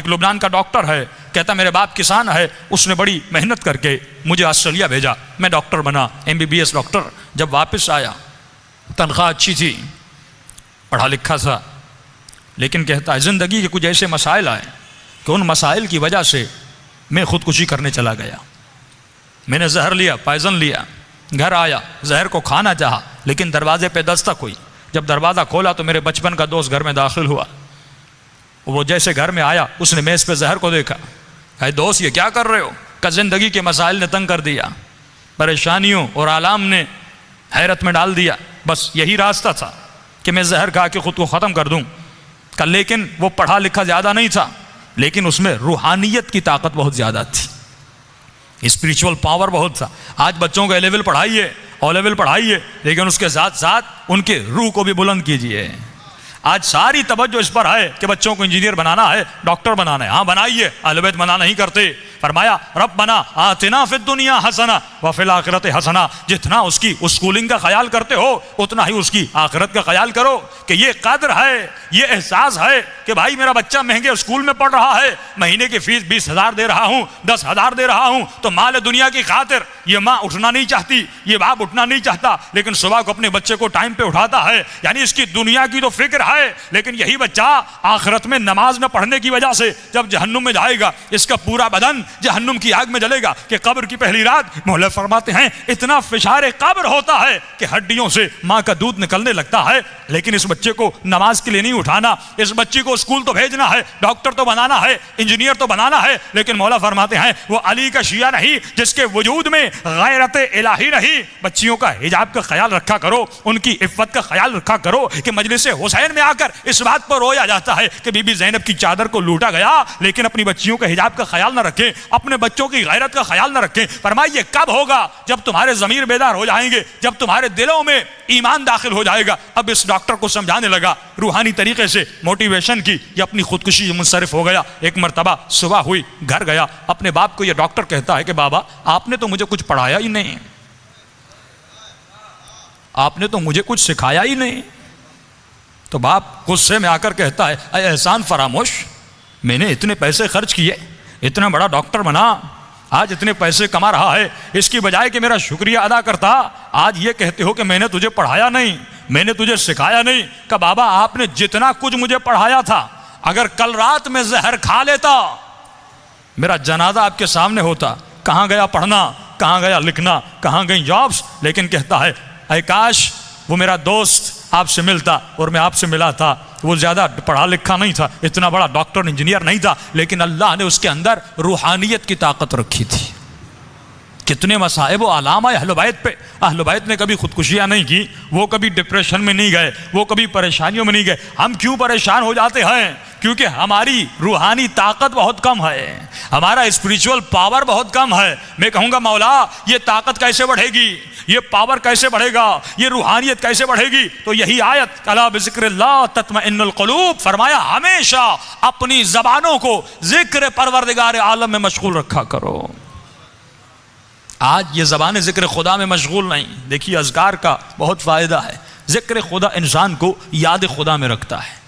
ایک لبنان کا ڈاکٹر ہے، کہتا میرے باپ کسان ہے، اس نے بڑی محنت کر کے مجھے آسٹریلیا بھیجا، میں ڈاکٹر بنا، MBBS ڈاکٹر۔ جب واپس آیا تنخواہ اچھی تھی، پڑھا لکھا تھا، لیکن کہتا ہے زندگی کے کچھ ایسے مسائل آئے کہ ان مسائل کی وجہ سے میں خودکشی کرنے چلا گیا۔ میں نے زہر لیا، پائزن لیا، گھر آیا، زہر کو کھانا چاہا، لیکن دروازے پہ دستک ہوئی۔ جب دروازہ کھولا تو میرے بچپن کا دوست گھر میں داخل ہوا۔ وہ جیسے گھر میں آیا اس نے میز پہ زہر کو دیکھا، کہا دوست یہ کیا کر رہے ہو؟ کہ زندگی کے مسائل نے تنگ کر دیا، پریشانیوں اور آلام نے حیرت میں ڈال دیا، بس یہی راستہ تھا کہ میں زہر کھا کے خود کو ختم کر دوں۔ کہ لیکن وہ پڑھا لکھا زیادہ نہیں تھا، لیکن اس میں روحانیت کی طاقت بہت زیادہ تھی، اسپریچول پاور بہت تھا۔ آج بچوں کو اے لیول پڑھائیے، او لیول پڑھائیے، لیکن اس کے ساتھ ساتھ ان کے روح کو بھی بلند کیجیے۔ آج ساری توجہ اس پر ہے کہ بچوں کو انجینئر بنانا ہے، ڈاکٹر بنانا ہے۔ ہاں بنائیے، اہل بیت منع نہیں کرتے۔ فرمایا ربنا آتنا فی الدنیا حسنہ وفی الآخرۃ حسنہ، جتنا اس کی اسکولنگ کا خیال کرتے ہو اتنا ہی اس کی آخرت کا خیال کرو، کہ یہ قدر ہے، یہ احساس ہے کہ بھائی میرا بچہ مہنگے اسکول میں پڑھ رہا ہے، مہینے کی فیس 20,000 دے رہا ہوں، 10,000 دے رہا ہوں، تو مال دنیا کی خاطر یہ ماں اٹھنا نہیں چاہتی، یہ باپ اٹھنا نہیں چاہتا، لیکن صبح کو اپنے بچے کو ٹائم پہ اٹھاتا ہے۔ یعنی اس کی دنیا کی تو فکر ہے، لیکن یہی بچہ آخرت میں نماز نہ پڑھنے کی وجہ سے جب جہنم میں جائے گا، اس کا پورا بدن جہنم کی آگ میں جلے گا۔ کہ قبر کی پہلی رات مولا فرماتے ہیں اتنا فشار قبر ہوتا ہے کہ ہڈیوں سے ماں کا دودھ نکلنے لگتا ہے، لیکن اس بچے کو نماز کے لیے نہیں اٹھانا، اس بچے کو اسکول تو بھیجنا ہے، ڈاکٹر تو بنانا ہے، انجینئر تو بنانا ہے، لیکن مولا فرماتے ہیں وہ علی کا شیعہ نہیں جس کے وجود میں غیرت الہی نہیں۔ بچیوں کا حجاب کا خیال رکھا کرو، ان کی عفت کا خیال رکھا کرو۔ کہ مجلس حسین میں آ کر اس بات پر رویا جاتا ہے کہ بی بی زینب کی چادر کو لوٹا گیا، لیکن اپنی بچیوں کا حجاب کا خیال نہ رکھیں، اپنے بچوں کی غیرت کا خیال نہ رکھیں۔ فرمایا یہ کب ہوگا؟ جب تمہارے ضمیر بیدار ہو جائیں گے، جب تمہارے دلوں میں ایمان داخل ہو جائے گا۔ اب اس ڈاکٹر کو سمجھانے لگا روحانی طریقے سے، موٹیویشن کی، یہ اپنی خودکشی منصرف ہو گیا۔ ایک مرتبہ صبح ہوئی، گھر گیا، اپنے باپ کو یہ ڈاکٹر کہتا ہے کہ بابا آپ نے تو مجھے کچھ پڑھایا ہی نہیں، آپ نے تو مجھے کچھ سکھایا ہی نہیں۔ تو باپ غصے میں آ کر کہتا ہے اے احسان فراموش، میں نے اتنے پیسے خرچ کیے، اتنا بڑا ڈاکٹر بنا، آج اتنے پیسے کما رہا ہے، اس کی بجائے کہ میرا شکریہ ادا کرتا، آج یہ کہتے ہو کہ میں نے تجھے پڑھایا نہیں، میں نے تجھے سکھایا نہیں۔ کہ بابا آپ نے جتنا کچھ مجھے پڑھایا تھا، اگر کل رات میں زہر کھا لیتا میرا جنازہ آپ کے سامنے ہوتا۔ کہاں گیا پڑھنا، کہاں گیا لکھنا، کہاں گئی جابس؟ لیکن کہتا ہے اے کاش وہ میرا دوست آپ سے ملتا اور میں آپ سے ملا تھا۔ وہ زیادہ پڑھا لکھا نہیں تھا، اتنا بڑا ڈاکٹر انجینئر نہیں تھا، لیکن اللہ نے اس کے اندر روحانیت کی طاقت رکھی تھی۔ کتنے مصائب و آلام آئے اہل بیت پہ۔ اہل بیت نے کبھی خودکشیاں نہیں کی، وہ کبھی ڈپریشن میں نہیں گئے، وہ کبھی پریشانیوں میں نہیں گئے۔ ہم کیوں پریشان ہو جاتے ہیں؟ کیونکہ ہماری روحانی طاقت بہت کم ہے، ہمارا اسپریچول پاور بہت کم ہے۔ میں کہوں گا مولا یہ طاقت کیسے بڑھے گی، یہ پاور کیسے بڑھے گا، یہ روحانیت کیسے بڑھے گی؟ تو یہی آیت الا بذکر اللہ تطمئن القلوب، فرمایا ہمیشہ اپنی زبانوں کو ذکر پروردگار عالم میں مشغول رکھا کرو۔ آج یہ زبانیں ذکر خدا میں مشغول نہیں۔ دیکھیے اذکار کا بہت فائدہ ہے، ذکر خدا انسان کو یاد خدا میں رکھتا ہے۔